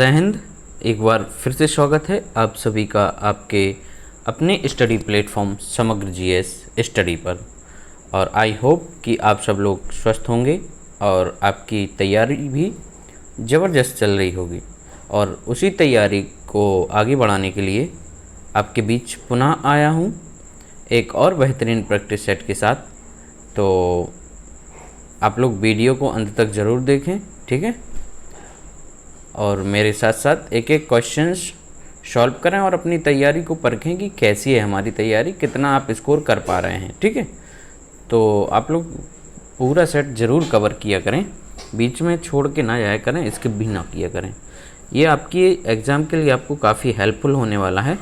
जय हिंद। एक बार फिर से स्वागत है आप सभी का आपके अपने स्टडी प्लेटफॉर्म समग्र जीएस स्टडी पर। और आई होप कि आप सब लोग स्वस्थ होंगे और आपकी तैयारी भी ज़बरदस्त चल रही होगी। और उसी तैयारी को आगे बढ़ाने के लिए आपके बीच पुनः आया हूँ एक और बेहतरीन प्रैक्टिस सेट के साथ। तो आप लोग वीडियो को अंत तक ज़रूर देखें, ठीक है, और मेरे साथ साथ एक एक क्वेश्चंस सॉल्व करें और अपनी तैयारी को परखें कि कैसी है हमारी तैयारी, कितना आप स्कोर कर पा रहे हैं, ठीक है। तो आप लोग पूरा सेट ज़रूर कवर किया करें, बीच में छोड़ के ना जाया करें, स्किप भी ना किया करें। ये आपकी एग्ज़ाम के लिए आपको काफ़ी हेल्पफुल होने वाला है,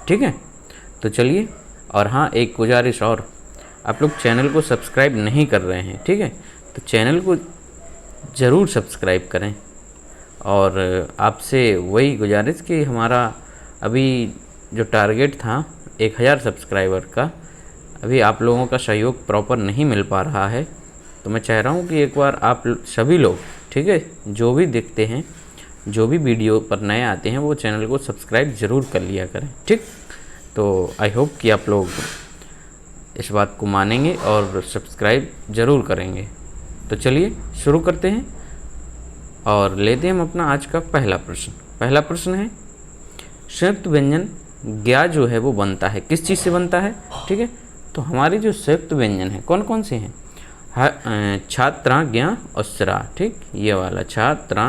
ठीक है। तो चलिए, और हाँ, एक गुजारिश और, आप लोग चैनल को सब्सक्राइब नहीं कर रहे हैं, ठीक है, तो चैनल को ज़रूर सब्सक्राइब करें। और आपसे वही गुजारिश कि हमारा अभी जो टारगेट था 1000 सब्सक्राइबर का, अभी आप लोगों का सहयोग प्रॉपर नहीं मिल पा रहा है। तो मैं चाह रहा हूँ कि एक बार आप सभी लोग, ठीक है, जो भी देखते हैं, जो भी वीडियो पर नए आते हैं, वो चैनल को सब्सक्राइब ज़रूर कर लिया करें, ठीक। तो आई होप कि आप लोग इस बात को मानेंगे और सब्सक्राइब ज़रूर करेंगे। तो चलिए शुरू करते हैं और लेते हैं हम अपना आज का पहला प्रश्न। पहला प्रश्न है, संयुक्त व्यंजन ज्ञा जो है वो बनता है, किस चीज़ से बनता है, ठीक है। तो हमारे जो संयुक्त व्यंजन है कौन कौन से हैं? छात्रा, ज्ञा और श्रा, ठीक, ये वाला छात्रा,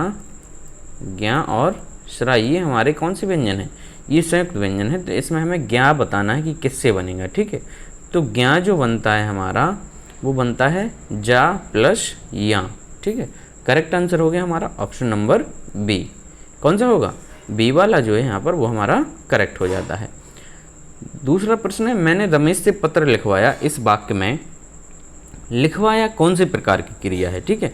ज्ञा और श्रा, ये हमारे कौन से व्यंजन हैं? ये संयुक्त व्यंजन है। तो इसमें हमें ज्ञा बताना है कि किससे बनेगा, ठीक है। तो ज्ञा जो बनता है हमारा, वो बनता है जा प्लस या, ठीक है। करेक्ट आंसर हो गया हमारा ऑप्शन नंबर बी। कौन सा होगा? बी वाला जो है यहाँ पर, वो हमारा करेक्ट हो जाता है। दूसरा प्रश्न है, मैंने रमेश से पत्र लिखवाया, इस वाक्य में लिखवाया कौन से प्रकार की क्रिया है, ठीक है।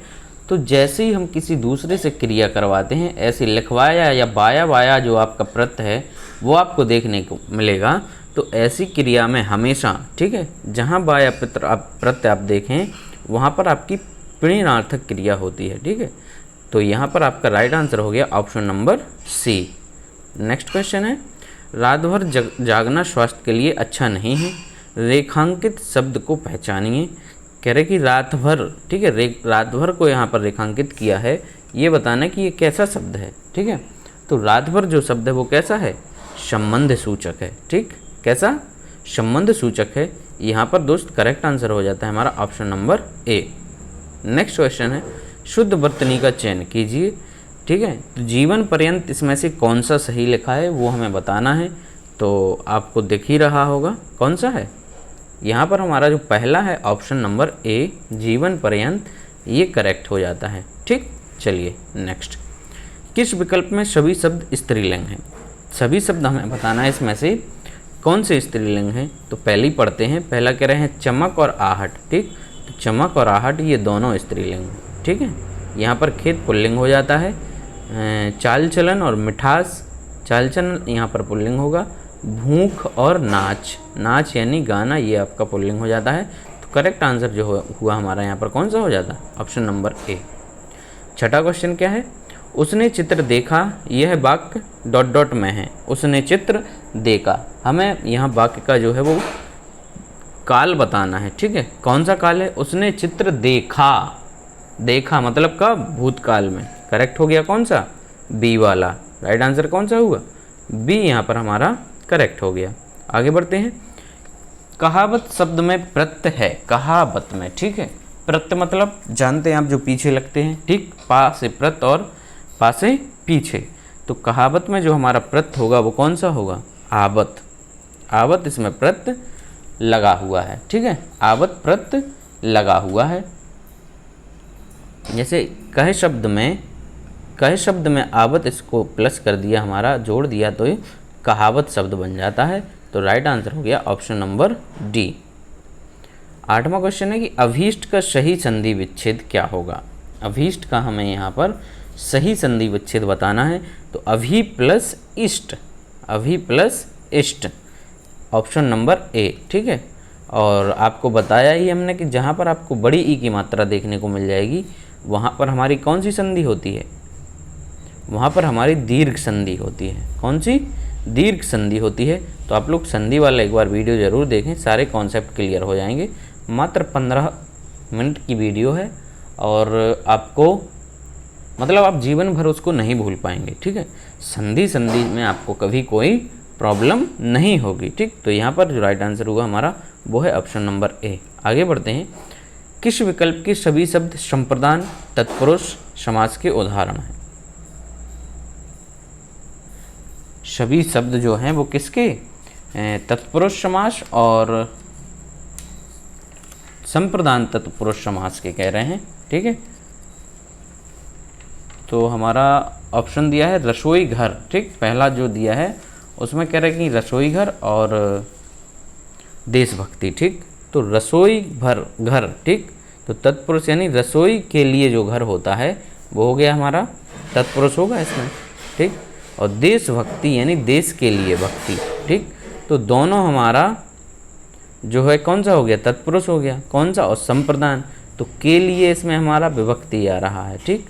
तो जैसे ही हम किसी दूसरे से क्रिया करवाते हैं, ऐसे लिखवाया या बाया वाया जो आपका प्रत्यय है वो आपको देखने को मिलेगा। तो ऐसी क्रिया में हमेशा, ठीक है, जहाँ बाया प्रत्यय आप देखें वहाँ पर आपकी प्रणीनार्थक क्रिया होती है, ठीक है। तो यहाँ पर आपका राइट आंसर हो गया option number C. Next question है, रात भर जागना स्वास्थ्य के लिए अच्छा नहीं है, रेखांकित शब्द को पहचानिए। कह रहे कि रात भर, ठीक है, रात भर को यहाँ पर रेखांकित किया है, ये बताना कि ये कैसा शब्द है, ठीक है। तो रात भर जो शब्द है वो कैसा है? संबंध सूचक है, ठीक, कैसा? संबंध सूचक है। यहाँ पर दोस्त करेक्ट आंसर हो जाता है हमारा option number A. Next question है, शुद्ध वर्तनी का चयन कीजिए, ठीक है। तो जीवन पर्यंत इसमें से कौन सा सही लिखा है वो हमें बताना है। तो आपको दिख ही रहा होगा कौन सा है। यहाँ पर हमारा जो पहला है ऑप्शन नंबर ए, जीवन पर्यंत, ये करेक्ट हो जाता है, ठीक। चलिए नेक्स्ट, किस विकल्प में सभी शब्द स्त्रीलिंग हैं? सभी शब्द हमें बताना है इसमें से कौन से स्त्रीलिंग हैं। तो पहले ही पढ़ते हैं, पहला कह रहे हैं चमक और आहट, ठीक। तो चमक और आहट ये दोनों स्त्रीलिंग, ठीक है। यहाँ पर खेत पुल्लिंग हो जाता है। चाल चलन और मिठास, चाल चलन यहाँ पर पुल्लिंग होगा। भूख और नाच, नाच यानी गाना, ये आपका पुल्लिंग हो जाता है। तो करेक्ट आंसर जो हुआ हमारा यहाँ पर कौन सा हो जाता है? Option number A. छठा क्वेश्चन क्या है, उसने चित्र देखा, यह वाक्य डॉट डॉट में है। उसने चित्र देखा, हमें यहाँ वाक्य का जो है वो काल बताना है, ठीक है। कौन सा काल है? उसने चित्र देखा, देखा मतलब कब? भूतकाल में। करेक्ट हो गया कौन सा? बी वाला। राइट आंसर कौन सा हुआ? बी यहाँ पर हमारा करेक्ट हो गया। आगे बढ़ते हैं, कहावत शब्द में प्रत्यय है, कहावत में, ठीक है। प्रत्यय मतलब जानते हैं आप, जो पीछे लगते हैं, ठीक, पा से प्रत्यय और पा से पीछे। तो कहावत में जो हमारा प्रत्यय होगा वो कौन सा होगा? आवत। आवत इसमें प्रत्यय लगा हुआ है, ठीक है, आवत प्रत्यय लगा हुआ है। जैसे कहे शब्द में आवत, इसको प्लस कर दिया, हमारा जोड़ दिया, तो ये कहावत शब्द बन जाता है। तो राइट आंसर हो गया ऑप्शन नंबर डी। आठवां क्वेश्चन है कि अभीष्ट का सही संधि विच्छेद क्या होगा? अभीष्ट का हमें यहाँ पर सही संधि विच्छेद बताना है। तो अभी प्लस इष्ट, अभी प्लस इष्ट, ऑप्शन नंबर ए, ठीक है। और आपको बताया ही हमने कि जहाँ पर आपको बड़ी ई की मात्रा देखने को मिल जाएगी, वहाँ पर हमारी कौन सी संधि होती है? वहाँ पर हमारी दीर्घ संधि होती है। कौन सी? दीर्घ संधि होती है। तो आप लोग संधि वाला एक बार वीडियो ज़रूर देखें, सारे कॉन्सेप्ट क्लियर हो जाएंगे। मात्र 15 मिनट की वीडियो है और आपको मतलब आप जीवन भर उसको नहीं भूल पाएंगे। ठीक है, संधि में आपको कभी कोई प्रॉब्लम नहीं होगी। ठीक, तो यहाँ पर जो राइट आंसर होगा हमारा वो है ऑप्शन नंबर ए। आगे बढ़ते हैं। किस विकल्प के सभी शब्द संप्रदान तत्पुरुष समास के उदाहरण हैं? सभी शब्द जो हैं वो किसके? तत्पुरुष समास और संप्रदान तत्पुरुष समास के कह रहे हैं। ठीक है, तो हमारा ऑप्शन दिया है रसोई घर। ठीक, पहला जो दिया है उसमें कह रहे हैं कि रसोई घर और देशभक्ति। ठीक, तो रसोई घर। ठीक, तो तत्पुरुष यानी रसोई के लिए जो घर होता है वो हो गया हमारा तत्पुरुष होगा इसमें। ठीक, और देशभक्ति यानी देश के लिए भक्ति। ठीक, तो दोनों हमारा जो है कौन सा हो गया? तत्पुरुष हो गया। कौन सा? और संप्रदान, तो के लिए इसमें हमारा विभक्ति आ रहा है। ठीक,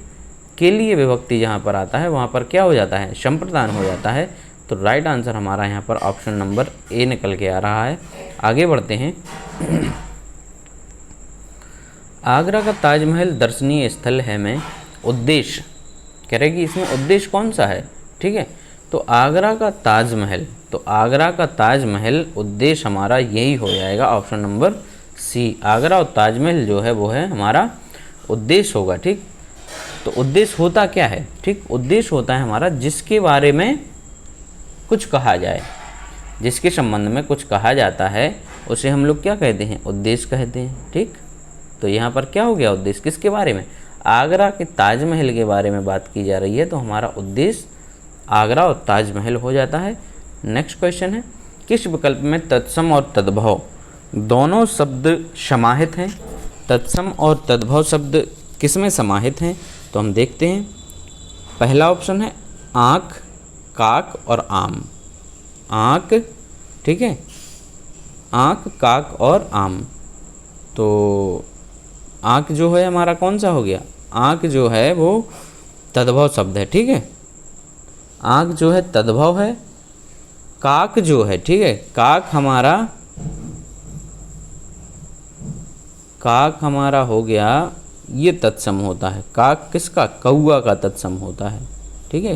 के लिए विभक्ति जहाँ पर आता है वहाँ पर क्या हो जाता है? संप्रदान हो जाता है। तो राइट आंसर हमारा यहाँ पर ऑप्शन नंबर ए निकल के आ रहा है। आगे बढ़ते हैं। आगरा का ताजमहल दर्शनीय स्थल है में उद्देश्य कह रहे कि इसमें उद्देश्य कौन सा है? ठीक है, तो आगरा का ताजमहल, तो आगरा का ताजमहल उद्देश्य हमारा यही हो जाएगा ऑप्शन नंबर सी। आगरा और ताजमहल जो है वो है हमारा उद्देश्य होगा। ठीक, तो उद्देश्य होता क्या है? ठीक, उद्देश्य होता है हमारा जिसके बारे में कुछ कहा जाए, जिसके संबंध में कुछ कहा जाता है उसे हम लोग क्या कहते हैं? उद्देश्य कहते हैं। ठीक, तो यहाँ पर क्या हो गया? उद्देश्य किसके बारे में? आगरा के ताजमहल के बारे में बात की जा रही है, तो हमारा उद्देश्य आगरा और ताजमहल हो जाता है। नेक्स्ट क्वेश्चन है, किस विकल्प में तत्सम और तद्भव दोनों शब्द समाहित हैं? तत्सम और तद्भव शब्द किस में समाहित हैं? तो हम देखते हैं। पहला ऑप्शन है आँख, काक और आम। आँख, ठीक है, आँख, काक और आम। तो आँख जो है हमारा कौन सा हो गया? आँख जो है वो तद्भव शब्द है। ठीक है, आँख जो है तद्भव है। काक जो है, ठीक है, काक हमारा हो गया, ये तत्सम होता है। काक किसका? कौआ का तत्सम होता है। ठीक है,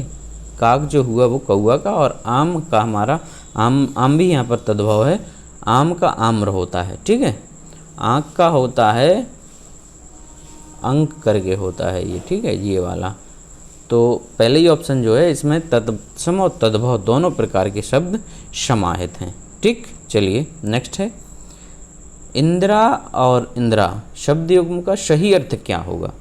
काक जो हुआ वो कौआ का। और आम का हमारा आम भी यहाँ पर तद्भव है। आम का आम्र होता है। ठीक है, आँख का होता है अंक करके होता है ये। ठीक है, ये वाला। तो पहले ही ऑप्शन जो है इसमें तत्सम और तद्भव दोनों प्रकार के शब्द समाहित हैं। ठीक, चलिए नेक्स्ट है, इंदिरा और इंदिरा शब्द युग्म का सही अर्थ क्या होगा?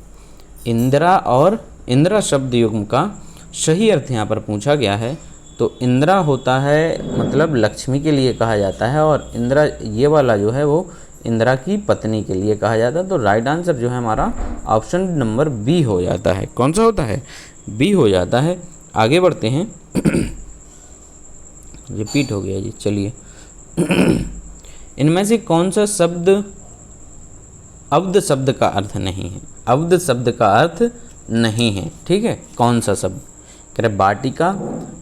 इंदिरा और इंदिरा शब्द युग्म का सही अर्थ यहाँ पर पूछा गया है। तो इंदिरा होता है मतलब लक्ष्मी के लिए कहा जाता है, और इंदिरा ये वाला जो है वो इंदिरा की पत्नी के लिए कहा जाता है। तो राइट आंसर जो है हमारा ऑप्शन नंबर बी हो जाता है। कौन सा होता है? बी हो जाता है। आगे बढ़ते हैं। रिपीट हो गया जी, चलिए। इनमें से कौन सा शब्द अब्द शब्द का अर्थ नहीं है? अब्द शब्द का अर्थ नहीं है। ठीक है, कौन सा शब्द? कह रहे वाटिका,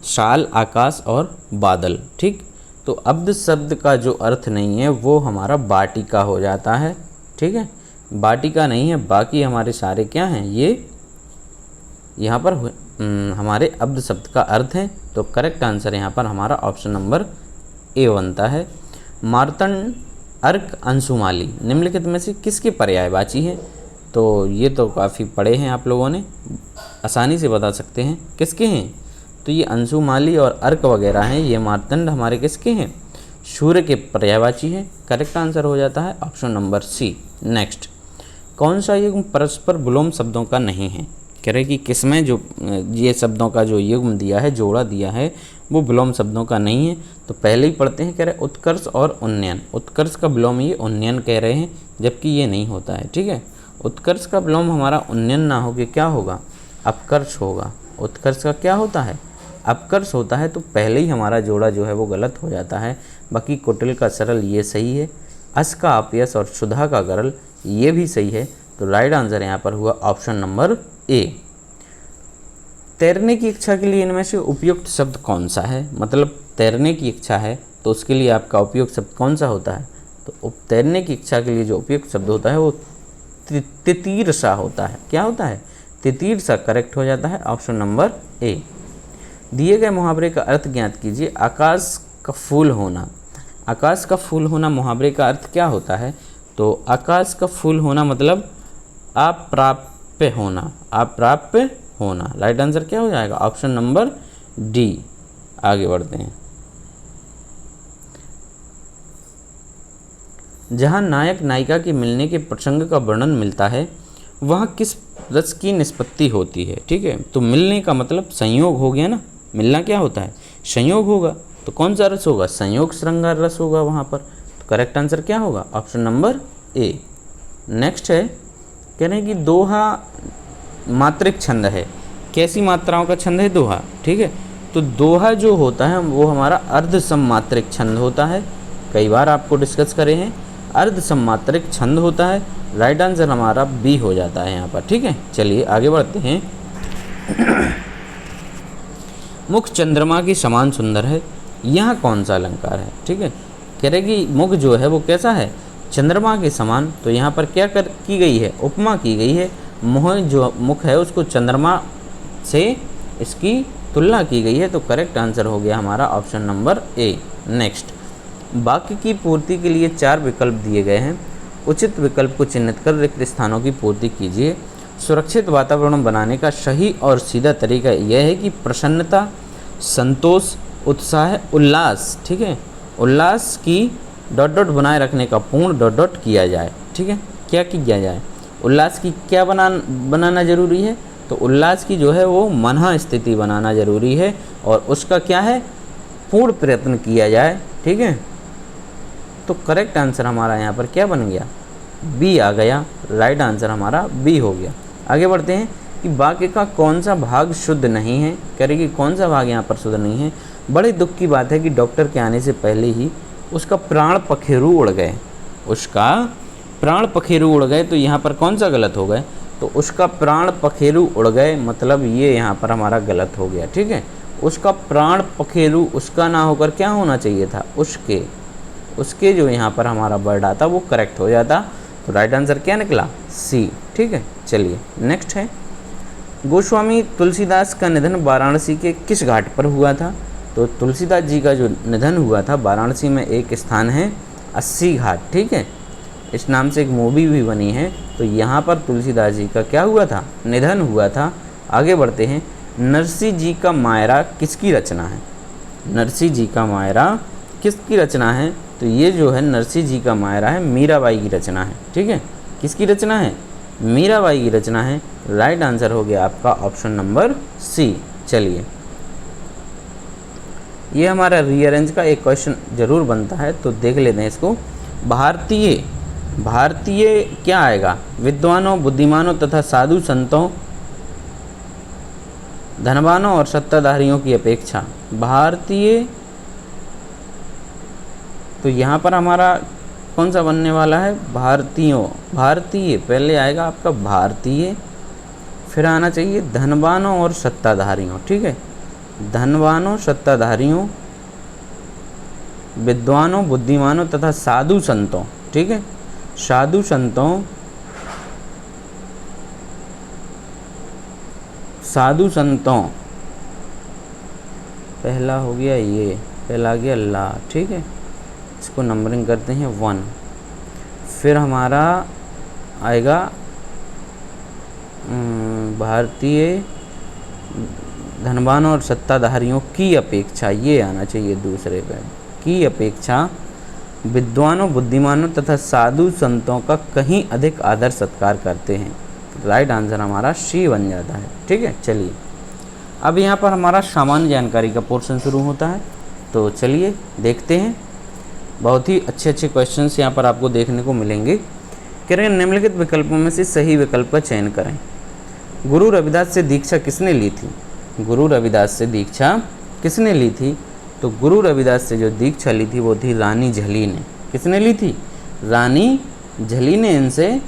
शाल, आकाश और बादल। ठीक, तो अब्द शब्द का जो अर्थ नहीं है वो हमारा वाटिका हो जाता है। ठीक है, वाटिका नहीं है, बाकी हमारे सारे क्या हैं? ये यहाँ पर हमारे अब्द शब्द का अर्थ है। तो करेक्ट आंसर यहाँ पर हमारा ऑप्शन नंबर ए बनता है। मार्तंड, अर्क, अंशुमाली निम्नलिखित में से किसके पर्यायवाची हैं? तो ये तो काफ़ी पढ़े हैं आप लोगों ने, आसानी से बता सकते हैं किसके हैं। तो ये अंशुमाली और अर्क वगैरह हैं, ये मार्तंड हमारे किसके हैं? सूर्य के पर्यायवाची हैं। करेक्ट आंसर हो जाता है ऑप्शन नंबर सी। नेक्स्ट, कौन सा युग्म परस्पर विलोम शब्दों का नहीं है? कह रहे कि किसमें जो ये शब्दों का जो युग्म दिया है, जोड़ा दिया है, वो विलोम शब्दों का नहीं है। तो पहले ही पढ़ते हैं, कह रहे उत्कर्ष और उन्नयन। उत्कर्ष का विलोम ये उन्नयन कह रहे हैं, जबकि ये नहीं होता है। ठीक है, उत्कर्ष का विलोम हमारा उन्नयन ना हो के क्या होगा? अपकर्ष होगा। उत्कर्ष का क्या होता है? अपकर्ष होता है। तो पहले ही हमारा जोड़ा जो है वो गलत हो जाता है। बाकी कुटिल का सरल ये सही है, अस का अपयस और सुधा का गरल ये भी सही है। तो राइट आंसर यहाँ पर हुआ ऑप्शन नंबर ए। तैरने की इच्छा के लिए इनमें से उपयुक्त शब्द कौन सा है? मतलब तैरने की इच्छा है तो उसके लिए आपका उपयुक्त शब्द कौन सा होता है? तो तैरने की इच्छा के लिए जो उपयुक्त शब्द होता है वो तितीर्षा होता है। क्या होता है? तितीर्षा करेक्ट हो जाता है, ऑप्शन नंबर ए। दिए गए मुहावरे का अर्थ ज्ञात कीजिए। आकाश का फूल होना। आकाश का फूल होना मुहावरे का अर्थ क्या होता है? तो आकाश का फूल होना मतलब अप्राप्य होना, अप्राप्य होना। राइट आंसर क्या हो जाएगा? Option number D. आगे बढ़ते हैं। जहाँ नायक नायिका के मिलने के प्रसंग का वर्णन मिलता है वहाँ किस रस की निष्पत्ति होती है? ठीक है, तो मिलने का मतलब संयोग हो गया ना। मिलना क्या होता है? संयोग होगा। तो कौन सा रस होगा? संयोग श्रृंगार रस होगा वहाँ पर। तो करेक्ट आंसर क्या होगा? Option number A. नेक्स्ट है, कह रहे हैं कि दोहा मात्रिक छंद है। कैसी मात्राओं का छंद है? दोहा। ठीक है, तो दोहा जो होता है वो हमारा अर्ध सममात्रिक छंद होता है। कई बार आपको डिस्कस करे हैं, अर्ध सममात्रिक छंद होता है। राइट आंसर हमारा बी हो जाता है यहाँ पर। ठीक है, चलिए आगे बढ़ते हैं। मुख चंद्रमा के समान सुंदर है, यहाँ कौन सा अलंकार है? ठीक है, कह रहे कि मुख जो है वो कैसा है? चंद्रमा के समान। तो यहाँ पर क्या की गई है? उपमा की गई है। मुख है उसको चंद्रमा से इसकी तुलना की गई है। तो करेक्ट आंसर हो गया हमारा ऑप्शन नंबर ए। नेक्स्ट, वाक्य की पूर्ति के लिए 4 विकल्प दिए गए हैं। उचित विकल्प को चिन्हित कर रिक्त स्थानों की पूर्ति कीजिए। सुरक्षित वातावरण बनाने का सही और सीधा तरीका यह है कि प्रसन्नता, संतोष, उत्साह, उल्लास, ठीक है, उल्लास की डॉट डॉट बनाए रखने का पूर्ण डॉट डॉट किया जाए। ठीक है, क्या किया जाए? उल्लास की क्या बनाना जरूरी है? तो उल्लास की जो है वो मनः स्थिति बनाना जरूरी है और उसका क्या है? पूर्ण प्रयत्न किया जाए। ठीक है, तो करेक्ट आंसर हमारा यहाँ पर क्या बन गया? बी आ गया। राइट आंसर हमारा बी हो गया। आगे बढ़ते हैं कि वाक्य का कौन सा भाग शुद्ध नहीं है? कह रहे कि कौन सा भाग यहाँ पर शुद्ध नहीं है? बड़े दुख की बात है कि डॉक्टर के आने से पहले ही उसका प्राण पखेरु उड़ गए। उसका प्राण पखेरु उड़ गए, तो यहाँ पर कौन सा गलत हो गए? तो उसका प्राण पखेरु उड़ गए मतलब ये यहाँ पर हमारा गलत हो गया। ठीक है, उसका प्राण पखेरु उसका ना होकर क्या होना चाहिए था? उसके जो यहाँ पर हमारा वर्ड आता वो करेक्ट हो जाता। तो राइट आंसर क्या निकला? सी। ठीक है, चलिए नेक्स्ट है, गोस्वामी तुलसीदास का निधन वाराणसी के किस घाट पर हुआ था? तो तुलसीदास जी का जो निधन हुआ था, वाराणसी में एक स्थान है 80 घाट। ठीक है, इस नाम से एक मूवी भी बनी है। तो यहाँ पर तुलसीदास जी का क्या हुआ था? निधन हुआ था। आगे बढ़ते हैं, नरसिंह जी का मायरा किसकी रचना है? नरसिंह जी का मायरा किसकी रचना है? तो ये जो है नरसिंह जी का मायरा है मीराबाई की रचना है। ठीक है, किसकी रचना है? मीराबाई की रचना है। राइट आंसर हो गया आपका ऑप्शन नंबर सी। चलिए, ये हमारा रीअरेंज का एक क्वेश्चन जरूर बनता है, तो देख लेते हैं इसको। भारतीय क्या आएगा? विद्वानों, बुद्धिमानों तथा साधु संतों, धनवानों और सत्ताधारियों की अपेक्षा। भारतीय, तो यहाँ पर हमारा कौन सा बनने वाला है? भारतीय पहले आएगा आपका भारतीय, फिर आना चाहिए धनवानों और सत्ताधारियों। ठीक है, धनवानों, सत्ताधारियों, विद्वानों, बुद्धिमानों तथा साधु संतों। ठीक है, साधु संतों पहला हो गया, ये पहला आ गया ला। ठीक है, इसको नंबरिंग करते हैं 1। फिर हमारा आएगा भारतीय, धनवानों और सत्ताधारियों की अपेक्षा, ये आना चाहिए दूसरे पे। की अपेक्षा विद्वानों, बुद्धिमानों तथा साधु संतों का कहीं अधिक आदर सत्कार करते हैं। राइट आंसर हमारा सी बन जाता है। ठीक है, चलिए अब यहाँ पर हमारा सामान्य जानकारी का पोर्शन शुरू होता है। तो चलिए देखते हैं, बहुत ही अच्छे क्वेश्चंस यहाँ पर आपको देखने को मिलेंगे। कह रहे हैं निम्नलिखित विकल्पों में से सही विकल्प का चयन करें। गुरु रविदास से दीक्षा किसने ली थी? गुरु रविदास से दीक्षा किसने ली थी? तो गुरु रविदास से जो दीक्षा ली थी वो थी रानी झली ने। किसने ली थी? रानी झली ने इनसे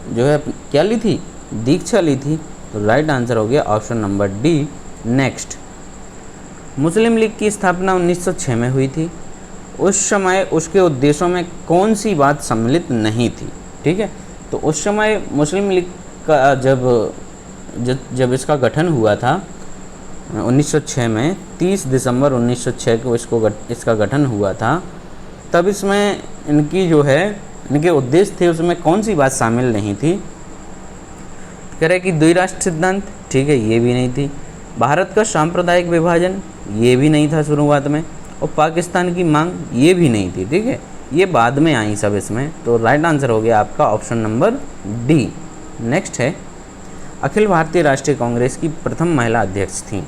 जो है क्या ली थी? दीक्षा ली थी। तो राइट आंसर हो गया ऑप्शन नंबर डी, नेक्स्ट, मुस्लिम लीग की स्थापना 1906 में हुई थी। उस समय उसके उद्देश्यों में कौन सी बात सम्मिलित नहीं थी? ठीक है, तो उस समय मुस्लिम लीग का जब इसका गठन हुआ था 1906 में, 30 दिसंबर 1906 को इसका गठन हुआ था, तब इसमें इनकी जो है इनके उद्देश्य थे उसमें कौन सी बात शामिल नहीं थी? कह रहे कि द्विराष्ट्र सिद्धांत, ठीक है, ये भी नहीं थी। भारत का सांप्रदायिक विभाजन, ये भी नहीं था शुरुआत में। और पाकिस्तान की मांग, ये भी नहीं थी। ठीक है, ये बाद में आई सब इसमें। तो राइट आंसर हो गया आपका ऑप्शन नंबर डी। नेक्स्ट है, अखिल भारतीय राष्ट्रीय कांग्रेस की प्रथम महिला अध्यक्ष थी।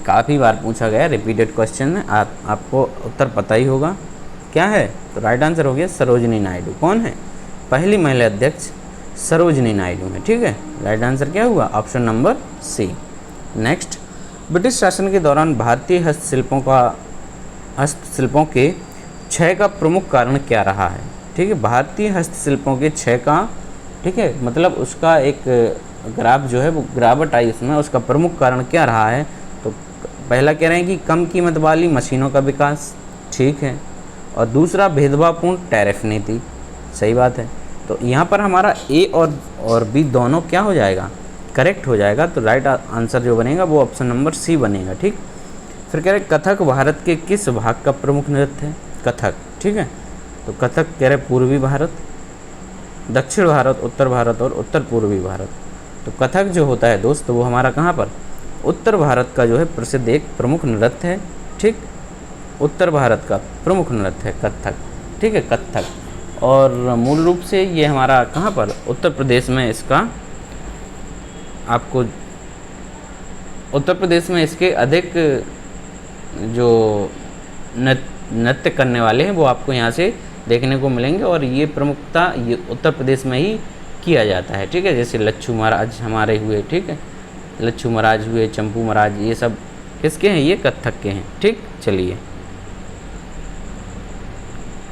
काफ़ी बार पूछा गया, रिपीटेड क्वेश्चन है, आपको उत्तर पता ही होगा क्या है। तो राइट आंसर हो गया सरोजिनी नायडू। कौन है पहली महिला अध्यक्ष? सरोजिनी नायडू है। ठीक है, राइट आंसर क्या हुआ? Option number C. Next, British शासन के दौरान भारतीय हस्तशिल्पों के क्षय का प्रमुख कारण क्या रहा है? ठीक है, भारतीय हस्तशिल्पों के क्षय का, ठीक है, मतलब उसका एक ग्राफ जो है वो गिरावट आई उसमें, उसका प्रमुख कारण क्या रहा है? तो पहला कह रहे हैं कि कम कीमत वाली मशीनों का विकास, ठीक है, और दूसरा भेदभावपूर्ण टैरिफ नीति। सही बात है। तो यहाँ पर हमारा ए और बी दोनों क्या हो जाएगा? करेक्ट हो जाएगा। तो राइट आंसर जो बनेगा वो ऑप्शन नंबर सी बनेगा। ठीक, फिर कह रहे कथक भारत के किस भाग का प्रमुख नृत्य है? कथक, ठीक है, तो कथक कह रहे पूर्वी भारत, दक्षिण भारत, उत्तर भारत और उत्तर पूर्वी भारत। तो कथक जो होता है दोस्त, वो हमारा कहाँ पर? उत्तर भारत का जो है प्रसिद्ध एक प्रमुख नृत्य है। ठीक, उत्तर भारत का प्रमुख नृत्य है कथक। ठीक है, कथक। और मूल रूप से ये हमारा कहाँ पर? उत्तर प्रदेश में इसका, आपको उत्तर प्रदेश में इसके अधिक जो नृत्य करने वाले हैं वो आपको यहाँ से देखने को मिलेंगे। और ये प्रमुखता ये उत्तर प्रदेश में ही किया जाता है। ठीक है, जैसे लच्छू महाराज हमारे हुए, ठीक है, लच्छू महाराज हुए, चंपू महाराज, ये सब किसके हैं? ये कथक के हैं। ठीक, चलिए,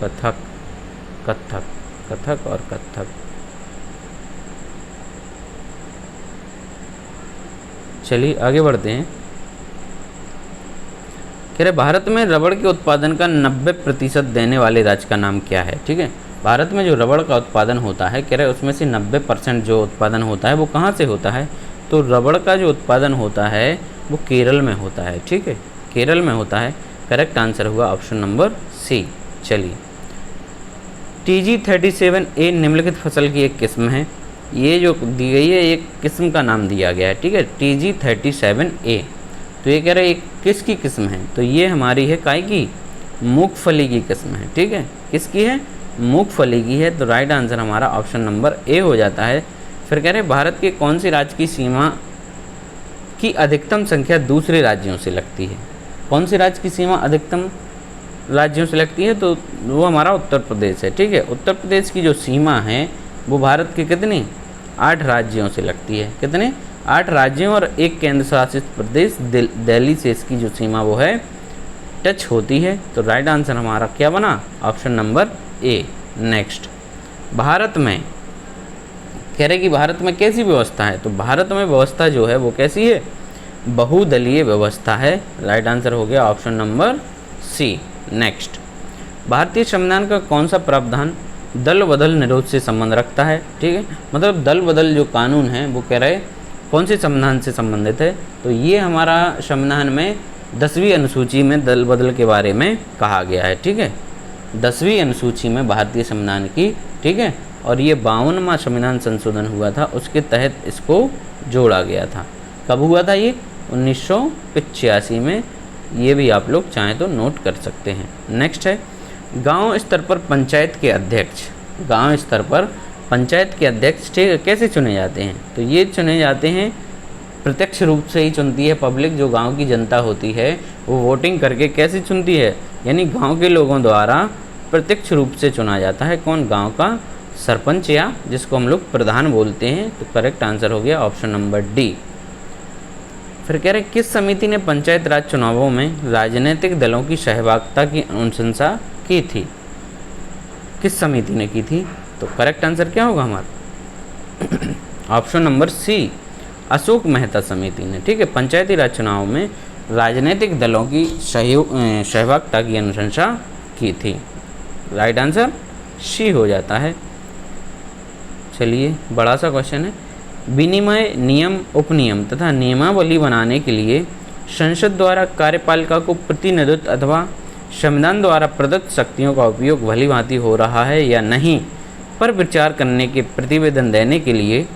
कथक, कथक, कथक और कथक। चलिए आगे बढ़ते हैं। कह रहे भारत में रबड़ के उत्पादन का 90% देने वाले राज्य का नाम क्या है? ठीक है, भारत में जो रबड़ का उत्पादन होता है, कह रहे उसमें से 90% जो उत्पादन होता है वो कहाँ से होता है? तो रबड़ का जो उत्पादन होता है वो केरल में होता है। ठीक है, केरल में होता है। करेक्ट आंसर हुआ ऑप्शन नंबर सी। चलिए, TG37A निम्नलिखित फसल की एक किस्म है। ये जो दी गई है एक किस्म का नाम दिया गया है। ठीक है, TG37A। तो ये कह रहे हैं किसकी किस्म है? तो ये हमारी है काय की? मूंगफली की किस्म है। ठीक है, किसकी है? मूंगफली की है। तो राइट आंसर हमारा ऑप्शन नंबर ए हो जाता है। फिर कह रहे हैं भारत के कौन से राज्य की सीमा की अधिकतम संख्या दूसरे राज्यों से लगती है? कौन से राज्य की सीमा अधिकतम राज्यों से लगती है? तो वो हमारा उत्तर प्रदेश है। ठीक है, उत्तर प्रदेश की जो सीमा है वो भारत के कितने? 8 राज्यों से लगती है। कितने? 8 राज्यों और एक केंद्र शासित प्रदेश दिल्ली से इसकी जो सीमा वो है टच होती है। तो राइट आंसर हमारा क्या बना? Option number A. Next, Bharat में कह रहे कि भारत में कैसी व्यवस्था है? तो भारत में व्यवस्था जो है वो कैसी है? बहुदलीय व्यवस्था है। राइट आंसर हो गया ऑप्शन नंबर सी। नेक्स्ट, भारतीय संविधान का कौन सा प्रावधान दल बदल निरोध से संबंध रखता है? ठीक है, मतलब दल बदल जो कानून है वो कह रहे कौन से संविधान से संबंधित है? तो ये हमारा संविधान में 10वीं अनुसूची में दल बदल के बारे में कहा गया है। ठीक है, 10वीं अनुसूची में भारतीय संविधान की, ठीक है, और ये 52वां संविधान संशोधन हुआ था, उसके तहत इसको जोड़ा गया था। कब हुआ था ये? 1985 में। ये भी आप लोग चाहें तो नोट कर सकते हैं। नेक्स्ट है, गांव स्तर पर पंचायत के अध्यक्ष। गांव स्तर पर पंचायत के अध्यक्ष ठीक है कैसे चुने जाते हैं? तो ये चुने जाते हैं प्रत्यक्ष रूप से ही चुनती है पब्लिक। जो गांव की जनता होती है वो वोटिंग करके कैसे चुनती है? यानी गांव के लोगों द्वारा प्रत्यक्ष रूप से चुना जाता है। कौन? गांव का सरपंच, या जिसको हम लोग प्रधान बोलते हैं। तो करेक्ट आंसर हो गया ऑप्शन नंबर डी। फिर कह रहे किस समिति ने पंचायत राज चुनावों में राजनीतिक दलों की सहभागिता की अनुशंसा की थी? किस समिति ने की थी? तो करेक्ट आंसर क्या होगा हमारा? Option number C, Ashok Mehta समिति ने, ठीक है, पंचायती राज चुनाव में राजनीतिक दलों की सहभागिता की अनुशंसा की थी। राइट आंसर सी हो जाता है। चलिए बड़ा सा क्वेश्चन है, विनिमय नियम, उपनियम तथा नियमावली बनाने के लिए संसद द्वारा कार्यपालिका को प्रतिनिधित्व अथवा संविधान द्वारा प्रदत्त शक्तियों का उपयोग भली भांति हो रहा है या नहीं पर विचार करने के प्रतिवेदन देने के लिए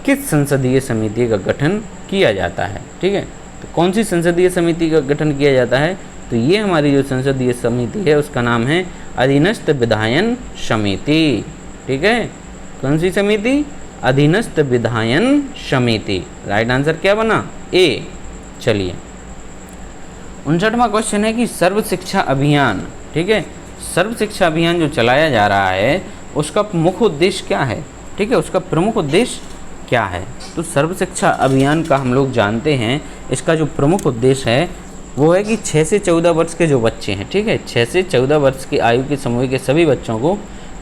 किस संसदीय समिति का गठन किया जाता है। ठीक है, तो कौन सी संसदीय समिति का गठन किया जाता है, तो ये हमारी जो संसदीय समिति है उसका नाम है अधीनस्थ विधायन समिति। ठीक है, कौन सी समिति, अधीनस्थ विधायन समिति। राइट आंसर क्या बना, ए। चलिए 59वां क्वेश्चन है कि सर्व शिक्षा अभियान, ठीक है, सर्व शिक्षा अभियान जो चलाया जा रहा है उसका मुख्य उद्देश्य क्या है। ठीक है, उसका प्रमुख उद्देश्य क्या है। तो सर्व शिक्षा अभियान का हम लोग जानते हैं, इसका जो प्रमुख उद्देश्य है वो है कि 6 से 14 वर्ष के जो बच्चे हैं, ठीक है, 6 से 14 वर्ष की आयु के समूह के सभी बच्चों को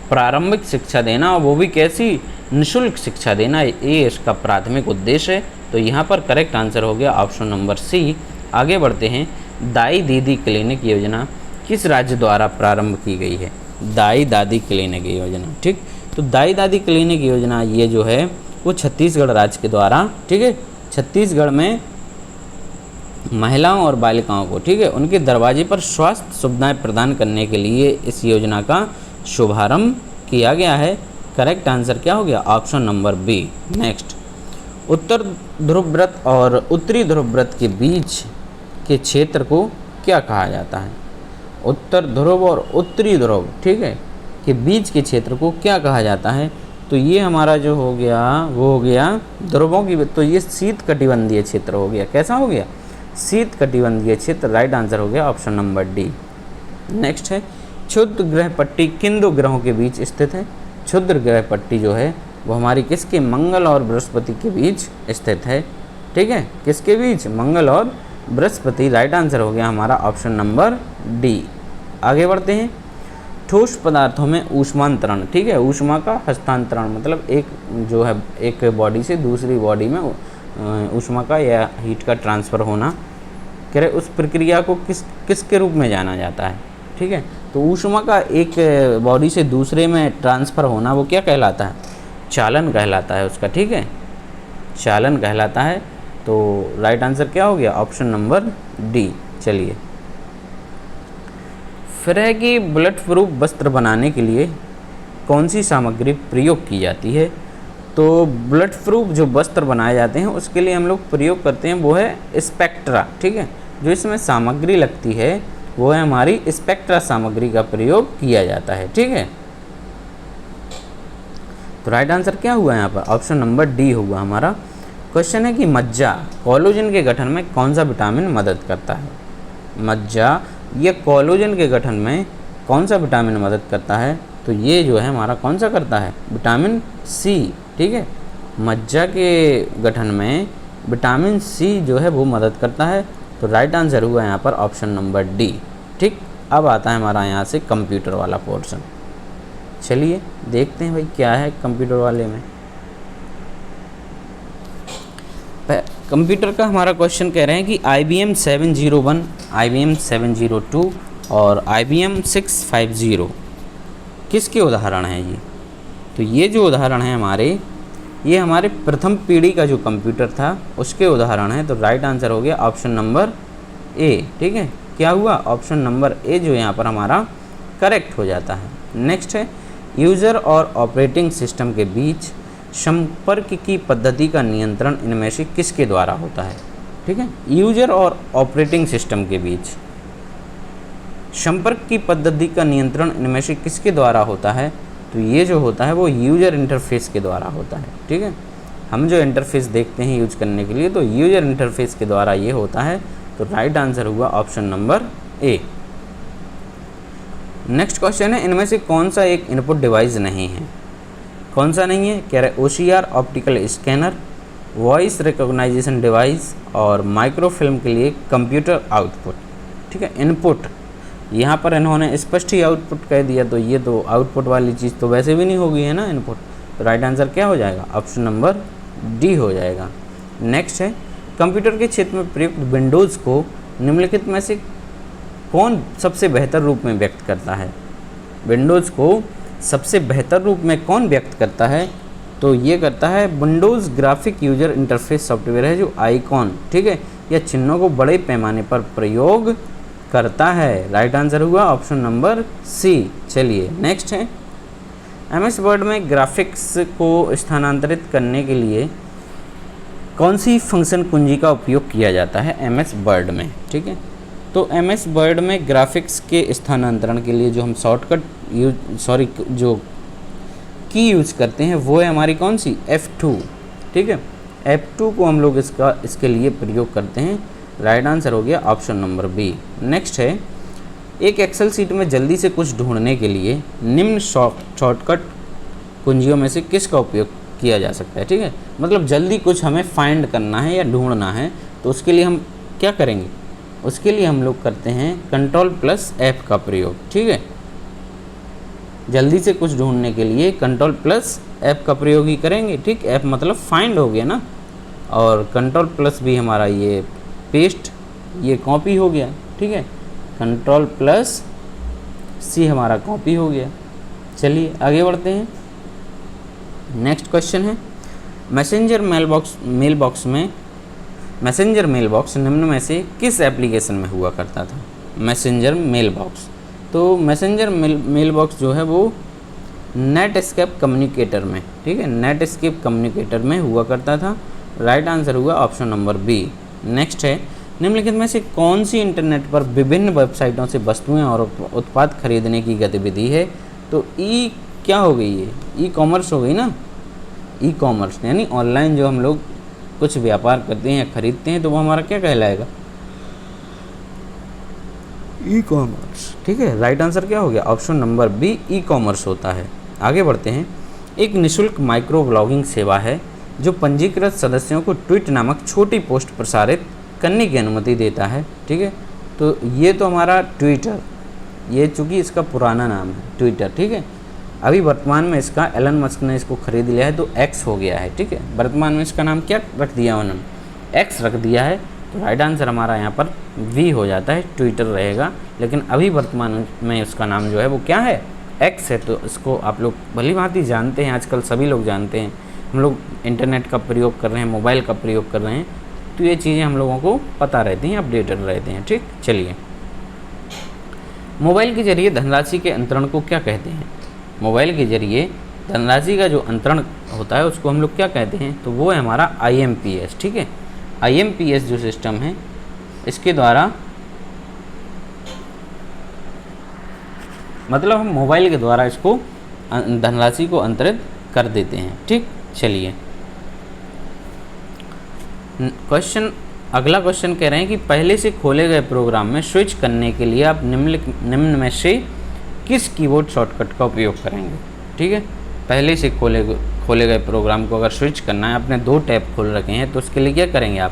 प्रारंभिक शिक्षा देना, और वो भी कैसी, निःशुल्क शिक्षा देना, ये इसका प्राथमिक उद्देश्य है। तो यहाँ पर करेक्ट आंसर हो गया ऑप्शन नंबर सी। आगे बढ़ते हैं, दाई दीदी क्लिनिक योजना किस राज्य द्वारा प्रारंभ की गई है। दाई दादी क्लिनिक योजना, ठीक, तो दाई दादी क्लिनिक योजना ये जो है वो छत्तीसगढ़ राज्य के द्वारा, ठीक है, छत्तीसगढ़ में महिलाओं और बालिकाओं को, ठीक है, उनके दरवाजे पर स्वास्थ्य सुविधाएं प्रदान करने के लिए इस योजना का शुभारंभ किया गया है। करेक्ट आंसर क्या हो गया, ऑप्शन नंबर बी। नेक्स्ट, उत्तर ध्रुवव्रत और उत्तरी ध्रुवव्रत के बीच के क्षेत्र को क्या कहा जाता है। उत्तर ध्रुव और उत्तरी ध्रुव, ठीक है, के बीच के क्षेत्र को क्या कहा जाता है। तो ये हमारा जो हो गया वो हो गया ध्रुवों की, तो ये शीत कटिबंधीय क्षेत्र हो गया। कैसा हो गया, शीत कटिबंधीय क्षेत्र। राइट आंसर हो गया ऑप्शन नंबर डी। नेक्स्ट है, क्षुद्र ग्रह पट्टी किन दो ग्रहों के बीच स्थित है। क्षुद्र ग्रह पट्टी जो है वो हमारी किसके, मंगल और बृहस्पति के बीच स्थित है। ठीक है, किसके बीच, मंगल और बृहस्पति। राइट आंसर हो गया हमारा ऑप्शन नंबर डी। आगे बढ़ते हैं, ठोस पदार्थों में ऊष्मांतरण, ठीक है, ऊष्मा का हस्तांतरण मतलब एक जो है एक बॉडी से दूसरी बॉडी में ऊष्मा का या हीट का ट्रांसफ़र होना, कह रहे उस प्रक्रिया को किसके रूप में जाना जाता है। ठीक है, तो ऊष्मा का एक बॉडी से दूसरे में ट्रांसफ़र होना वो क्या कहलाता है, चालन कहलाता है उसका। ठीक है, चालन कहलाता है। तो राइट आंसर क्या हो गया, ऑप्शन नंबर डी। चलिए फिर है कि बुलेट प्रूफ वस्त्र बनाने के लिए कौन सी सामग्री प्रयोग की जाती है। तो बुलेट प्रूफ जो वस्त्र बनाए जाते हैं उसके लिए हम लोग प्रयोग करते हैं वो है स्पेक्ट्रा। ठीक है, जो इसमें सामग्री लगती है वो है हमारी स्पेक्ट्रा सामग्री का प्रयोग किया जाता है। ठीक है, तो राइट आंसर क्या हुआ यहाँ पर, ऑप्शन नंबर डी हुआ हमारा। क्वेश्चन है कि मज्जा कोलेजन के गठन में कौन सा विटामिन मदद करता है। मज्जा ये कोलेजन के गठन में कौन सा विटामिन मदद करता है, तो ये जो है हमारा कौन सा करता है, विटामिन सी। ठीक है, मज्जा के गठन में विटामिन सी जो है वो मदद करता है। तो राइट आंसर हुआ यहाँ पर ऑप्शन नंबर डी। ठीक, अब आता है हमारा यहाँ से कंप्यूटर वाला पोर्शन। चलिए देखते हैं भाई क्या है कंप्यूटर वाले में। कंप्यूटर का हमारा क्वेश्चन कह रहे हैं कि IBM 701, IBM 702 और IBM 650 किसके उदाहरण हैं ये। तो ये जो उदाहरण हैं हमारे, ये हमारे प्रथम पीढ़ी का जो कंप्यूटर था उसके उदाहरण हैं। तो राइट आंसर हो गया ऑप्शन नंबर ए। ठीक है, क्या हुआ, ऑप्शन नंबर ए जो यहाँ पर हमारा करेक्ट हो जाता है। नेक्स्ट है, यूज़र और ऑपरेटिंग सिस्टम के बीच संपर्क की पद्धति का नियंत्रण इनमें से किसके द्वारा होता है। ठीक है, यूज़र और ऑपरेटिंग सिस्टम के बीच संपर्क की पद्धति का नियंत्रण इनमें से किसके द्वारा होता है। तो ये जो होता है वो यूज़र इंटरफेस के द्वारा होता है। ठीक है, हम जो इंटरफेस देखते हैं यूज करने के लिए तो यूज़र इंटरफेस के द्वारा ये होता है। तो राइट आंसर हुआ option number A. Next question है, इनमें से कौन सा एक इनपुट डिवाइस नहीं है। कौन सा नहीं है, कह रहे OCR optical scanner, voice recognition device और माइक्रोफिल्म के लिए कंप्यूटर आउटपुट। ठीक है, इनपुट यहाँ पर इन्होंने स्पष्ट ही आउटपुट कह दिया, तो ये तो आउटपुट वाली चीज़ तो वैसे भी नहीं होगी है ना इनपुट। तो राइट आंसर क्या हो जाएगा, ऑप्शन नंबर डी हो जाएगा। नेक्स्ट है, कंप्यूटर के क्षेत्र में प्रयुक्त विंडोज़ को निम्नलिखित में से कौन सबसे बेहतर रूप में व्यक्त करता है? विंडोज़ को सबसे बेहतर रूप में कौन व्यक्त करता है? तो ये करता है Windows graphic user interface software है जो आइकॉन, ठीक है, या चिन्हों को बड़े पैमाने पर प्रयोग करता है। राइट आंसर हुआ ऑप्शन नंबर सी। चलिए नेक्स्ट है, एमएस वर्ड में ग्राफिक्स को स्थानांतरित करने के लिए कौन सी फंक्शन कुंजी का उपयोग किया जाता है एमएस वर्ड में? ठीक है, तो एमएस वर्ड में ग्राफिक्स के स्थानांतरण के लिए जो हम शॉर्टकट जो की यूज़ करते हैं वो है हमारी कौन सी? F2। ठीक है, F2 को हम लोग इसके लिए प्रयोग करते हैं। राइट आंसर हो गया ऑप्शन नंबर बी। नेक्स्ट है, एक एक्सेल सीट में जल्दी से कुछ ढूंढने के लिए निम्न शॉर्टकट कुंजियों में से किसका उपयोग किया जा सकता है? ठीक है, मतलब जल्दी कुछ हमें फाइंड करना है या ढूंढना है तो उसके लिए हम क्या करेंगे? उसके लिए हम लोग करते हैं Ctrl+F का प्रयोग। ठीक है, जल्दी से कुछ ढूंढने के लिए Ctrl+F का प्रयोग ही करेंगे। ठीक, F मतलब फाइंड हो गया ना, और Ctrl+ भी हमारा ये पेस्ट, ये कॉपी हो गया। ठीक है, Ctrl+C हमारा कॉपी हो गया। चलिए आगे बढ़ते हैं। नेक्स्ट क्वेश्चन है, मैसेंजर मेलबॉक्स निम्न में से किस एप्लीकेशन में हुआ करता था? मैसेंजर मेलबॉक्स, तो मैसेंजर मेलबॉक्स जो है वो नेटस्केप कम्युनिकेटर में, ठीक है, नेटस्केप कम्युनिकेटर में हुआ करता था। राइट आंसर हुआ ऑप्शन नंबर बी। नेक्स्ट है, निम्नलिखित में से कौन सी इंटरनेट पर विभिन्न वेबसाइटों से वस्तुएं और उत्पाद खरीदने की गतिविधि है? तो ई क्या हो गई है? ई कॉमर्स हो गई ना। ई कॉमर्स यानी ऑनलाइन जो हम लोग कुछ व्यापार करते हैं या खरीदते हैं तो वो हमारा क्या कहलाएगा? E commerce. ठीक है, राइट आंसर क्या हो गया? Option number B, e commerce होता है। आगे बढ़ते हैं। एक निःशुल्क माइक्रो ब्लॉगिंग सेवा है जो पंजीकृत सदस्यों को ट्वीट नामक छोटी पोस्ट प्रसारित करने की अनुमति देता है। ठीक है, तो ये तो हमारा ट्विटर, ये चूँकि इसका पुराना नाम है ट्विटर। ठीक है, अभी वर्तमान में इसका एलन मस्क ने इसको खरीद लिया है तो एक्स हो गया है। ठीक है, वर्तमान में इसका नाम क्या रख दिया उन्होंने? एक्स रख दिया है। तो राइट आंसर हमारा यहाँ पर वी हो जाता है, ट्विटर रहेगा। लेकिन अभी वर्तमान में उसका नाम जो है वो क्या है? एक्स है। तो इसको आप लोग भली भांति जानते हैं, आजकल सभी लोग जानते हैं। हम लोग इंटरनेट का प्रयोग कर रहे हैं, मोबाइल का प्रयोग कर रहे हैं, तो ये चीज़ें हम लोगों को पता रहती हैं, अपडेटेड रहते हैं। ठीक, चलिए, मोबाइल के जरिए धनराशि के अंतरण को क्या कहते हैं? मोबाइल के जरिए धनराशि का जो अंतरण होता है उसको हम लोग क्या कहते हैं? तो वो है हमारा IMPS। ठीक है, IMPS जो सिस्टम है इसके द्वारा, मतलब हम मोबाइल के द्वारा इसको धनराशि को अंतरित कर देते हैं। ठीक, चलिए अगला क्वेश्चन कह रहे हैं कि पहले से खोले गए प्रोग्राम में स्विच करने के लिए आप निम्न में से किस कीबोर्ड शॉर्टकट का उपयोग करेंगे? ठीक है, पहले से खोले गए प्रोग्राम को अगर स्विच करना है, आपने 2 टैब खोल रखे हैं, तो उसके लिए क्या करेंगे आप?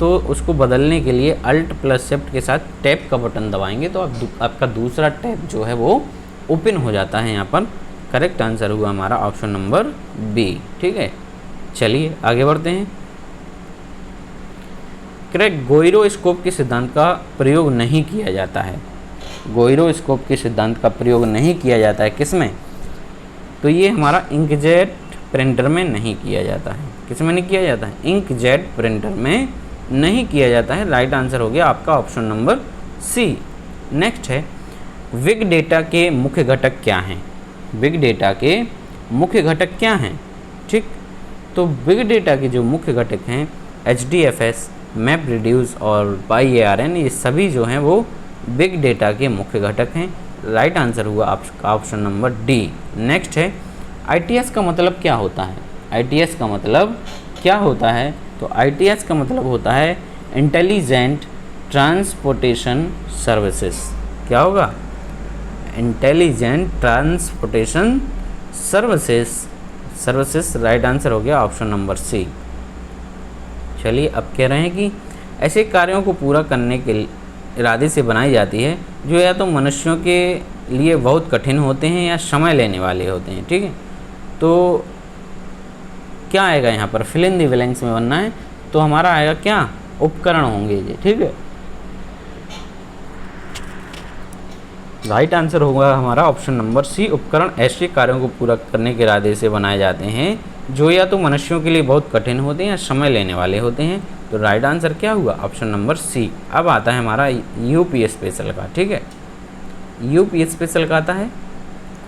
तो उसको बदलने के लिए Alt+Shift के साथ टैब का बटन दबाएंगे तो आपका दूसरा टैब जो है वो ओपन हो जाता है यहाँ पर। करेक्ट आंसर हुआ हमारा ऑप्शन नंबर बी। ठीक है, चलिए आगे बढ़ते हैं। गायरोस्कोप के सिद्धांत का प्रयोग नहीं किया जाता है। गायरोस्कोप के सिद्धांत का प्रयोग नहीं किया जाता है किसमें? तो ये हमारा इंकजेट प्रिंटर में नहीं किया जाता है। किसमें नहीं किया जाता है? इंकजेट प्रिंटर में नहीं किया जाता है। राइट आंसर हो गया आपका ऑप्शन नंबर सी। नेक्स्ट है, बिग डेटा के मुख्य घटक क्या हैं? बिग डेटा के मुख्य घटक क्या हैं? ठीक, तो बिग डेटा के जो मुख्य घटक हैं HDFS, MapReduce और PyARN, ये सभी जो हैं वो बिग डेटा के मुख्य घटक हैं। राइट आंसर हुआ आपका ऑप्शन नंबर डी। नेक्स्ट है, ITS का मतलब क्या होता है? ITS का मतलब क्या होता है? तो ITS का मतलब होता है इंटेलिजेंट ट्रांसपोर्टेशन सर्विसेज। क्या होगा? Intelligent transportation services. Right answer हो गया ऑप्शन नंबर सी। चलिए, अब कह रहे हैं कि ऐसे कार्यों को पूरा करने के इरादे से बनाई जाती है जो या तो मनुष्यों के लिए बहुत कठिन होते हैं या समय लेने वाले होते हैं। ठीक है, तो क्या आएगा यहाँ पर? फिल इन द ब्लैंक्स में बनना है। तो क्या आएगा? तो हमारा आएगा क्या, उपकरण होंगे ये, ठीक है। राइट आंसर होगा हमारा ऑप्शन नंबर सी, उपकरण ऐसे कार्यों को पूरा करने के इरादे से बनाए जाते हैं जो या तो मनुष्यों के लिए बहुत कठिन होते हैं या समय लेने वाले होते हैं। तो राइट आंसर क्या हुआ, ऑप्शन नंबर सी। अब आता है हमारा यूपी स्पेशल का, ठीक है। यूपी स्पेशल का आता है,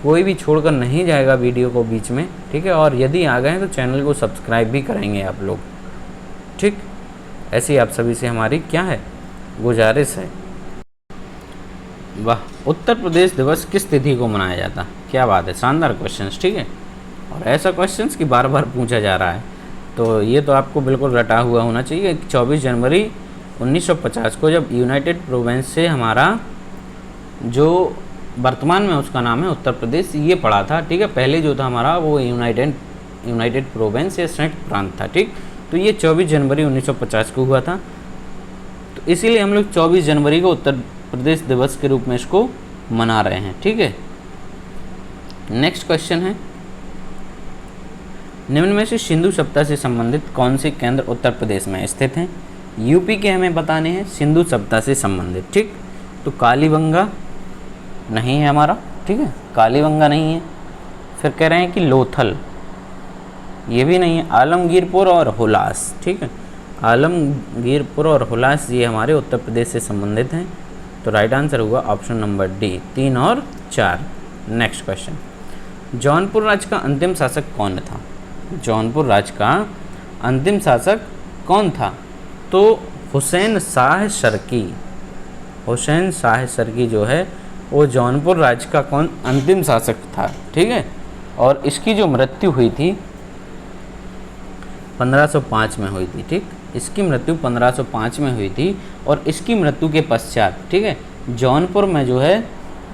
कोई भी छोड़कर नहीं जाएगा वीडियो को बीच में, ठीक है। और यदि आ गए तो चैनल को सब्सक्राइब भी करेंगे आप लोग, ठीक। ऐसी आप सभी से हमारी क्या है, गुजारिश है। वाह, उत्तर प्रदेश दिवस किस तिथि को मनाया जाता, क्या बात है, शानदार क्वेश्चंस, ठीक है। और ऐसा क्वेश्चंस कि बार बार पूछा जा रहा है, तो ये तो आपको बिल्कुल रटा हुआ होना चाहिए। 24 जनवरी 1950 को जब यूनाइटेड प्रोविंस से हमारा जो वर्तमान में उसका नाम है उत्तर प्रदेश, ये पड़ा था, ठीक है। पहले जो था हमारा वो यूनाइटेड प्रोविंस या संयुक्त प्रांत था, ठीक। तो ये 24 जनवरी 1950 को हुआ था, तो इसीलिए हम लोग 24 जनवरी को उत्तर प्रदेश दिवस के रूप में इसको मना रहे हैं, ठीक है। नेक्स्ट क्वेश्चन है, निम्न में से सिंधु सभ्यता से संबंधित कौन से केंद्र उत्तर प्रदेश में स्थित हैं। यूपी के हमें बताने हैं सिंधु सभ्यता से संबंधित, ठीक। तो कालीबंगा नहीं है हमारा, ठीक है, कालीबंगा नहीं है। फिर कह रहे हैं कि लोथल, ये भी नहीं है। आलमगीरपुर और हुलास, ठीक है, आलमगीरपुर और हुलास ये हमारे उत्तर प्रदेश से संबंधित हैं। तो राइट आंसर हुआ ऑप्शन नंबर डी, 3 और 4। नेक्स्ट क्वेश्चन, जौनपुर राज्य का अंतिम शासक कौन था। जौनपुर राज्य का अंतिम शासक कौन था, तो हुसैन शाह शर्की। हुसैन शाह शर्की जो है वो जौनपुर राज्य का कौन अंतिम शासक था, ठीक है। और इसकी जो मृत्यु हुई थी 1505 में हुई थी, ठीक। इसकी मृत्यु 1505 में हुई थी। और इसकी मृत्यु के पश्चात, ठीक है, जौनपुर में जो है,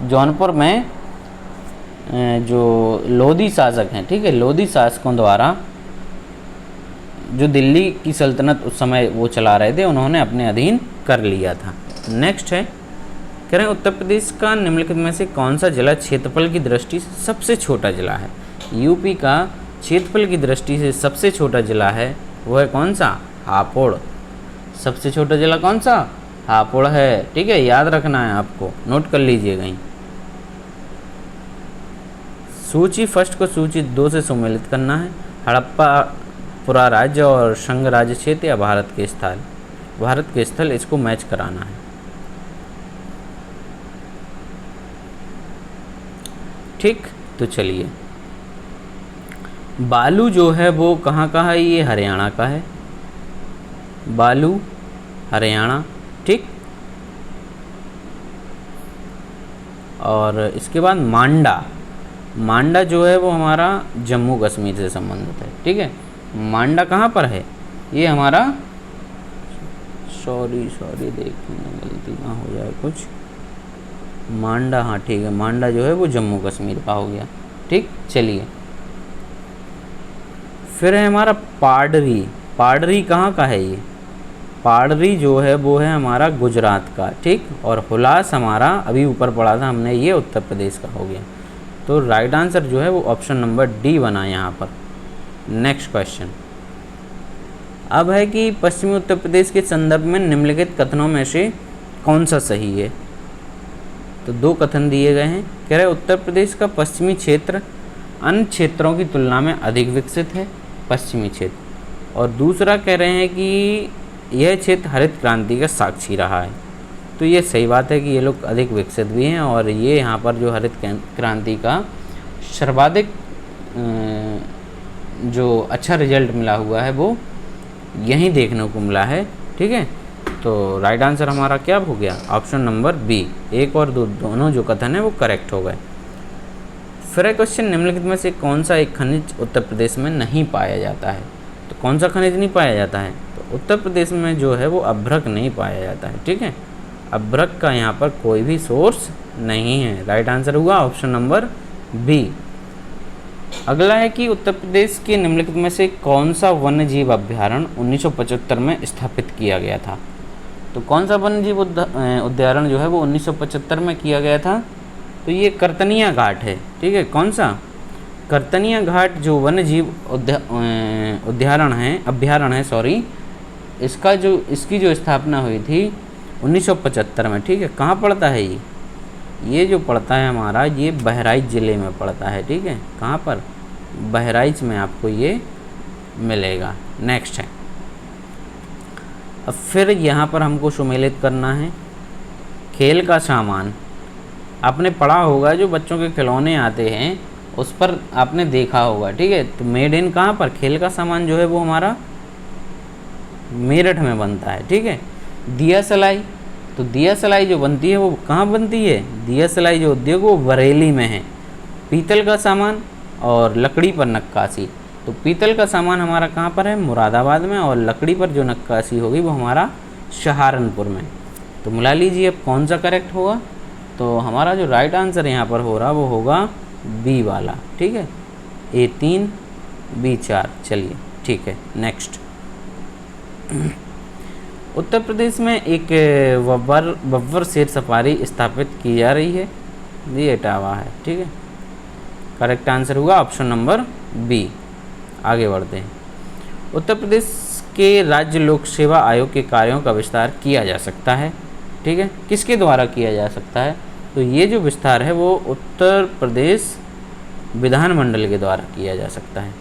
जौनपुर में जो लोधी शासक हैं, ठीक है, लोधी शासकों द्वारा जो दिल्ली की सल्तनत उस समय वो चला रहे थे, उन्होंने अपने अधीन कर लिया था। नेक्स्ट है, कह रहे हैं उत्तर प्रदेश का निम्नलिखित में से कौन सा जिला क्षेत्रफल की दृष्टि से सबसे छोटा जिला है। यूपी का क्षेत्रफल की दृष्टि से सबसे छोटा जिला है वो है कौन सा, हापुड़। सबसे छोटा जिला कौन सा, हापुड़ है, ठीक है, याद रखना है आपको, नोट कर लीजिएगा। सूची फर्स्ट को सूची 2 से सम्मिलित करना है। हड़प्पा पुरा राज्य और संघ राज्य क्षेत्र या भारत के स्थल इसको मैच कराना है। ठीक, तो चलिए, बालू जो है वो कहाँ का है, ये हरियाणा का है, बालू हरियाणा, ठीक। और इसके बाद मांडा जो है वो हमारा जम्मू कश्मीर से संबंधित है, ठीक है। मांडा कहाँ पर है, ये हमारा, सॉरी देखना गलती ना हो जाए कुछ, मांडा, हाँ ठीक है, मांडा जो है वो जम्मू कश्मीर का हो गया, ठीक। चलिए, फिर है हमारा पाडरी कहाँ का है, ये पाडरी जो है वो है हमारा गुजरात का, ठीक। और हुलास हमारा अभी ऊपर पड़ा था हमने, ये उत्तर प्रदेश का हो गया। तो राइट आंसर जो है वो ऑप्शन नंबर डी बना यहाँ पर। नेक्स्ट क्वेश्चन अब है कि पश्चिमी उत्तर प्रदेश के संदर्भ में निम्नलिखित कथनों में से कौन सा सही है। तो 2 कथन दिए गए हैं, कह रहे उत्तर प्रदेश का पश्चिमी क्षेत्र अन्य क्षेत्रों की तुलना में अधिक विकसित है, पश्चिमी क्षेत्र। और दूसरा कह रहे हैं कि यह क्षेत्र हरित क्रांति का साक्षी रहा है। तो ये सही बात है कि ये लोग अधिक विकसित भी हैं, और ये यहाँ पर जो हरित क्रांति का सर्वाधिक जो अच्छा रिजल्ट मिला हुआ है वो यहीं देखने को मिला है, ठीक है। तो राइट आंसर हमारा क्या हो गया, ऑप्शन नंबर बी। 1 और 2 दोनों जो कथन है वो करेक्ट हो गए। फिर क्वेश्चन, निम्नलिखित में से कौन सा एक खनिज उत्तर प्रदेश में नहीं पाया जाता है। तो कौन सा खनिज नहीं पाया जाता है, तो उत्तर प्रदेश में जो है वो अभ्रक नहीं पाया जाता है, ठीक है। अभ्रक का यहाँ पर कोई भी सोर्स नहीं है। राइट आंसर हुआ ऑप्शन नंबर बी। अगला है कि उत्तर प्रदेश के निम्नलिखित में से कौन सा वन्यजीव अभ्यारण्य 1975 में स्थापित किया गया था। तो कौन सा वन्यजीव उद्यान जो है वो 1975 में किया गया था, तो ये करतनिया घाट है, ठीक है। कौन सा, करतनिया घाट जो वन्यजीव अभ्यारण्य है, इसकी जो स्थापना हुई थी 1975 में, ठीक है। कहाँ पड़ता है ये जो पड़ता है हमारा, ये बहराइच ज़िले में पड़ता है, ठीक है। कहाँ पर? बहराइच में आपको ये मिलेगा। नेक्स्ट है, अब फिर यहाँ पर हमको सुमेलित करना है खेल का सामान। आपने पढ़ा होगा जो बच्चों के खिलौने आते हैं उस पर आपने देखा होगा, ठीक है। तो मेड इन कहाँ पर? खेल का सामान जो है वो हमारा मेरठ में बनता है, ठीक है। दिया सलाई, तो दिया सलाई जो बनती है वो कहाँ बनती है? दिया सलाई जो उद्योग वो बरेली में है। पीतल का सामान और लकड़ी पर नक्काशी, तो पीतल का सामान हमारा कहाँ पर है? मुरादाबाद में, और लकड़ी पर जो नक्काशी होगी वो हमारा सहारनपुर में। तो मिला लीजिए अब कौन सा करेक्ट होगा। तो हमारा जो राइट आंसर यहाँ पर हो रहा वो होगा बी वाला, ठीक है। A3 B4। चलिए ठीक है, नेक्स्ट। उत्तर प्रदेश में एक बब्बर शेर सफारी स्थापित की जा रही है, ये इटावा है, ठीक है। करेक्ट आंसर होगा ऑप्शन नंबर बी। आगे बढ़ते हैं। उत्तर प्रदेश के राज्य लोक सेवा आयोग के कार्यों का विस्तार किया जा सकता है, ठीक है। किसके द्वारा किया जा सकता है? तो ये जो विस्तार है वो उत्तर प्रदेश विधानमंडल के द्वारा किया जा सकता है,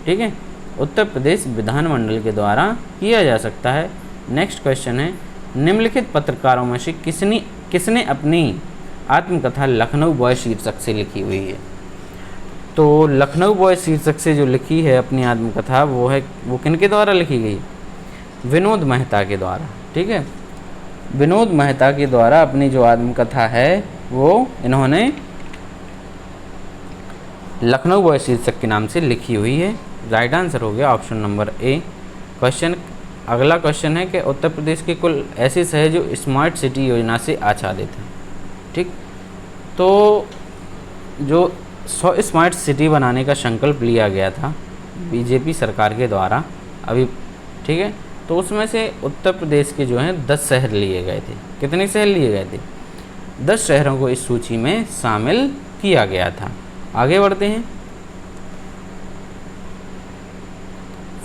ठीक है। उत्तर प्रदेश विधानमंडल के द्वारा किया जा सकता है। नेक्स्ट क्वेश्चन है, निम्नलिखित पत्रकारों में से किसने अपनी आत्मकथा लखनऊ बॉय शीर्षक से लिखी हुई है? तो लखनऊ बॉय शीर्षक से जो लिखी है अपनी आत्मकथा वो किनके द्वारा लिखी गई? विनोद मेहता के द्वारा, ठीक है। विनोद मेहता के द्वारा अपनी जो आत्मकथा है वो इन्होंने लखनऊ बॉय शीर्षक के नाम से लिखी हुई है। राइट आंसर हो गया ऑप्शन नंबर ए। अगला क्वेश्चन है कि उत्तर प्रदेश के कुल ऐसे शहर जो स्मार्ट सिटी योजना से आच्छादित हैं, ठीक। तो जो 100 स्मार्ट सिटी बनाने का संकल्प लिया गया था बीजेपी सरकार के द्वारा अभी, ठीक है। तो उसमें से उत्तर प्रदेश के जो हैं 10 शहर लिए गए थे। कितने शहर लिए गए थे? 10 शहरों को इस सूची में शामिल किया गया था। आगे बढ़ते हैं।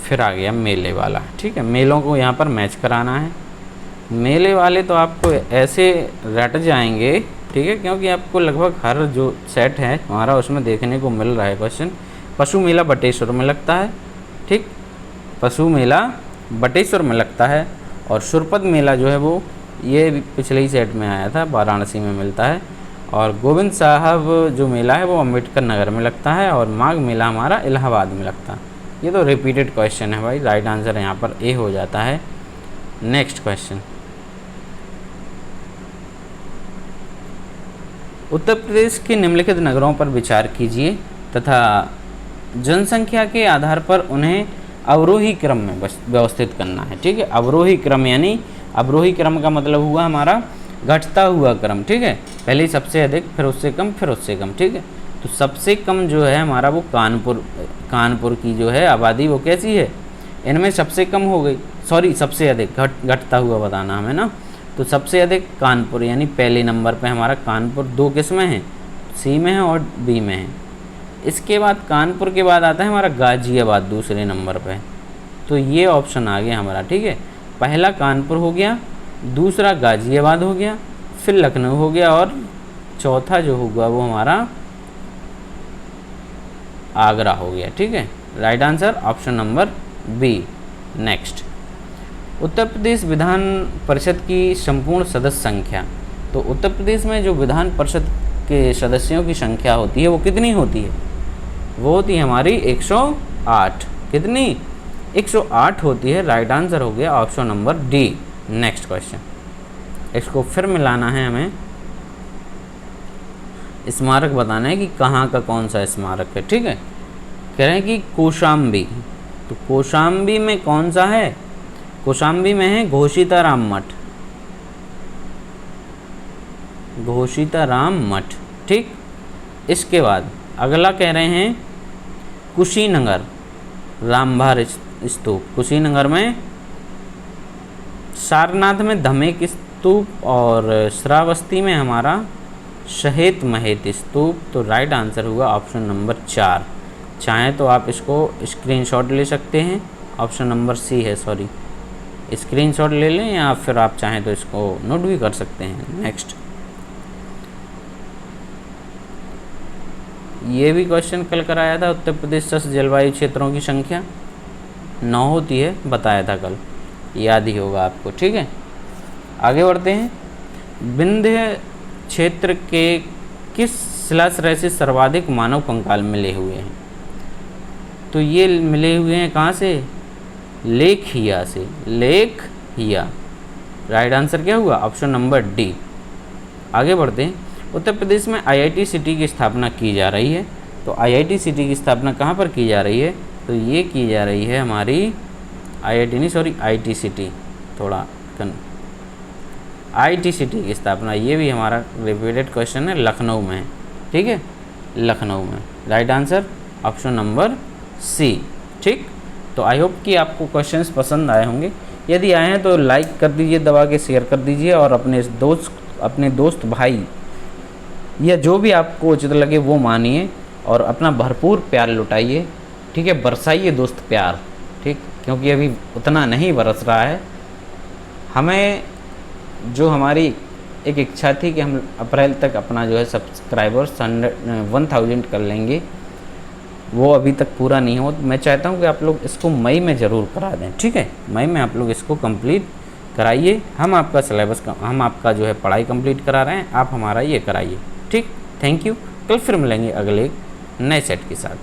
फिर आ गया मेले वाला, ठीक है। मेलों को यहाँ पर मैच कराना है। मेले वाले तो आपको ऐसे रट जाएंगे, ठीक है, क्योंकि आपको लगभग हर जो सेट है हमारा उसमें देखने को मिल रहा है क्वेश्चन। पशु मेला बटेश्वर में लगता है, ठीक। पशु मेला बटेश्वर में लगता है। और सुरपद मेला जो है वो ये पिछले ही सेट में आया था, वाराणसी में मिलता है। और गोविंद साहब जो मेला है वो अम्बेडकर नगर में लगता है। और माघ मेला हमारा इलाहाबाद में लगता है। ये तो रिपीटेड क्वेश्चन है भाई, राइट आंसर यहाँ पर ए हो जाता है। नेक्स्ट क्वेश्चन, उत्तर प्रदेश के निम्नलिखित नगरों पर विचार कीजिए तथा जनसंख्या के आधार पर उन्हें अवरोही क्रम में व्यवस्थित करना है, ठीक है। अवरोही क्रम यानी अवरोही क्रम का मतलब हुआ हमारा घटता हुआ क्रम, ठीक है। पहले सबसे अधिक, फिर उससे कम, फिर उससे कम, ठीक है। तो सबसे कम जो है हमारा वो कानपुर की जो है आबादी वो कैसी है? इनमें सबसे कम हो गई, सॉरी सबसे अधिक, घटता हुआ बताना हमें ना। तो सबसे अधिक कानपुर यानी पहले नंबर पे हमारा कानपुर। 2 किस में है? सी में है और बी में है। इसके बाद कानपुर के बाद आता है हमारा गाजियाबाद दूसरे नंबर पे। तो ये ऑप्शन आ गया हमारा, ठीक है। पहला कानपुर हो गया, दूसरा गाजियाबाद हो गया, फिर लखनऊ हो गया, और चौथा जो होगा वो हमारा आगरा हो गया, ठीक है। Right answer option number B. Next, Uttar Pradesh Vidhan Parishad की संपूर्ण सदस्य संख्या। तो उत्तर प्रदेश में जो विधान परिषद के सदस्यों की संख्या होती है वो कितनी होती है? वो होती है हमारी 108। कितनी? 108 होती है। राइट आंसर हो गया option number D. Next question, इसको फिर मिलाना है हमें। स्मारक बताना है कि कहाँ का कौन सा स्मारक है, ठीक है। कह रहे हैं कि कौशाम्बी, तो कौशाम्बी में कौन सा है? कौशाम्बी में है घोषिताराम मठ, घोषिताराम मठ, ठीक। इसके बाद अगला कह रहे हैं कुशीनगर रामभार स्तूप। कुशीनगर में सारनाथ में धमेक स्तूप और श्रावस्ती में हमारा शहेत महेत स्तूप। तो राइट आंसर हुआ ऑप्शन नंबर 4। चाहें तो आप इसको स्क्रीनशॉट ले सकते हैं। ऑप्शन नंबर सी है, सॉरी। स्क्रीनशॉट ले लें या फिर आप चाहें तो इसको नोट भी कर सकते हैं। नेक्स्ट, ये भी क्वेश्चन कल कराया था, उत्तर प्रदेश 10 जलवायु क्षेत्रों की संख्या 9 होती है, बताया था कल, याद ही होगा आपको। ठीक है, आगे बढ़ते हैं। विंध्य क्षेत्र के किस शिलाश्रय से सर्वाधिक मानव कंकाल मिले हुए हैं? तो ये मिले हुए हैं कहाँ से? लेखहिया से। लेखहिया, राइट आंसर क्या हुआ? Option number D. आगे बढ़ते हैं। उत्तर प्रदेश में आईआईटी सिटी की स्थापना की जा रही है, तो आईआईटी सिटी की स्थापना कहाँ पर की जा रही है? तो ये की जा रही है हमारी आईआईटी नहीं, सॉरी, आईटी सिटी, थोड़ा आईटी सिटी की स्थापना, ये भी हमारा रिपीटेड क्वेश्चन है, लखनऊ में है। ठीक है, लखनऊ में, right answer option number C. ठीक, तो आई होप कि आपको क्वेश्चंस पसंद आए होंगे। यदि आए हैं तो लाइक कर दीजिए, दबा के शेयर कर दीजिए, और अपने दोस्त भाई या जो भी आपको उचित लगे वो मानिए, और अपना भरपूर प्यार लुटाइए। ठीक है, बरसाइए दोस्त प्यार। ठीक, क्योंकि अभी उतना नहीं बरस रहा है। हमें जो हमारी एक इच्छा थी कि हम अप्रैल तक अपना जो है सब्सक्राइबर्स 1000 कर लेंगे, वो अभी तक पूरा नहीं हो। मैं चाहता हूँ कि आप लोग इसको मई में ज़रूर करा दें। ठीक है, मई में आप लोग इसको कंप्लीट कराइए। हम आपका सिलेबस का, हम आपका जो है पढ़ाई कंप्लीट करा रहे हैं, आप हमारा ये कराइए। ठीक, थैंक यू। कल फिर मिलेंगे अगले नए सेट के साथ।